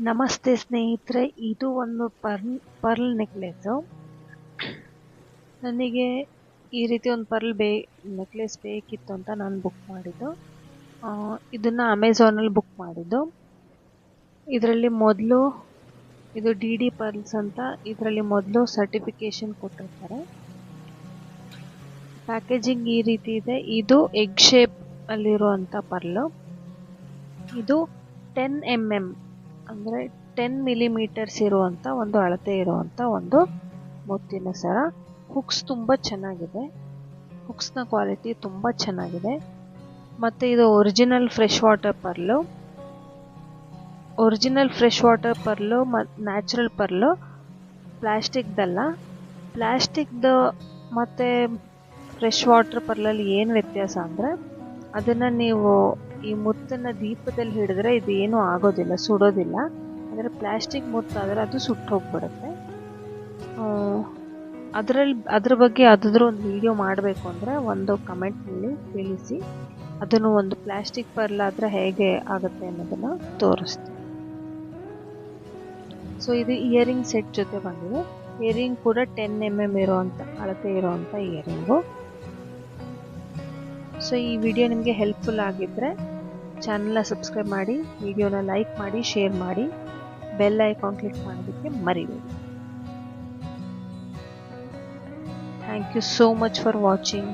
ನಮಸ್ತೆ ಸ್ನೇಹಿತರೆ, ಇದು ಒಂದು ಪರ್ಲ್ ನೆಕ್ಲೆಸ್ಸು. ನನಗೆ ಈ ರೀತಿ ಒಂದು ನೆಕ್ಲೆಸ್ ಬೇಕಿತ್ತು ಅಂತ ನಾನು ಬುಕ್ ಮಾಡಿದ್ದು. ಇದನ್ನು ಅಮೆಝಾನಲ್ಲಿ ಬುಕ್ ಮಾಡಿದ್ದು. ಇದರಲ್ಲಿ ಮೊದಲು ಇದು ಡಿ ಪರ್ಲ್ಸ್ ಅಂತ, ಇದರಲ್ಲಿ ಮೊದಲು ಸರ್ಟಿಫಿಕೇಶನ್ ಕೊಟ್ಟಿರ್ತಾರೆ. ಪ್ಯಾಕೇಜಿಂಗ್ ಈ ರೀತಿ ಇದೆ. ಇದು ಎಗ್ ಶೇಪ್ ಅಲ್ಲಿರುವಂಥ ಪರ್ಲು. ಇದು 10 mm ಅಂದರೆ 10 ಮಿಲಿಮೀಟರ್ಸ್ ಇರುವಂಥ ಒಂದು ಅಳತೆ ಇರುವಂಥ ಒಂದು ಮುತ್ತಿನ ಸರ. ಹುಕ್ಸ್ ತುಂಬ ಚೆನ್ನಾಗಿದೆ. ಹುಕ್ಸ್ನ ಕ್ವಾಲಿಟಿ ತುಂಬ ಚೆನ್ನಾಗಿದೆ. ಮತ್ತು ಇದು ಒರಿಜಿನಲ್ ಫ್ರೆಶ್ ವಾಟರ್ ಪರ್ಲು. ಮತ್ತು ನ್ಯಾಚುರಲ್ ಪರ್ಲು, ಪ್ಲಾಸ್ಟಿಕ್ದಲ್ಲ. ಪ್ಲಾಸ್ಟಿಕ್ದು ಮತ್ತು ಫ್ರೆಶ್ ವಾಟರ್ ಪರ್ಲಲ್ಲಿ ಏನು ವ್ಯತ್ಯಾಸ ಅಂದರೆ, ಅದನ್ನು ನೀವು ಈ ಮುತ್ತನ್ನು ದೀಪದಲ್ಲಿ ಹಿಡಿದ್ರೆ ಇದು ಏನೂ ಆಗೋದಿಲ್ಲ, ಸುಡೋದಿಲ್ಲ. ಆದರೆ ಪ್ಲಾಸ್ಟಿಕ್ ಮುತ್ತಾದರೆ ಅದು ಸುಟ್ಟು ಹೋಗ್ಬಿಡುತ್ತೆ. ಅದ್ರ ಬಗ್ಗೆ ಯಾವುದಾದ್ರೂ ಒಂದು ವಿಡಿಯೋ ಮಾಡಬೇಕು ಅಂದರೆ ಒಂದು ಕಮೆಂಟ್ನಲ್ಲಿ ತಿಳಿಸಿ. ಅದನ್ನು ಒಂದು ಪ್ಲಾಸ್ಟಿಕ್ ಪರ್ಲ್ ಆದರೆ ಹೇಗೆ ಆಗುತ್ತೆ ಅನ್ನೋದನ್ನು ತೋರಿಸ್ತೀನಿ. ಸೊ ಇದು ಇಯರಿಂಗ್ ಸೆಟ್ ಜೊತೆ ಬಂದಿದೆ. ಇಯರಿಂಗ್ ಕೂಡ 10 mm ಅಳತೆ ಇರುವಂಥ ಇಯರಿಂಗು. ಸೊ ಈ ವಿಡಿಯೋ ನಿಮಗೆ ಹೆಲ್ಪ್ಫುಲ್ ಆಗಿದ್ದರೆ ಚಾನಲ್ನ ಸಬ್ಸ್ಕ್ರೈಬ್ ಮಾಡಿ, ವಿಡಿಯೋನ ಲೈಕ್ ಮಾಡಿ, ಶೇರ್ ಮಾಡಿ, ಬೆಲ್ ಐಕಾನ್ ಕ್ಲಿಕ್ ಮಾಡೋದಕ್ಕೆ ಮರಿಬೇಡಿ. Thank you so much for watching.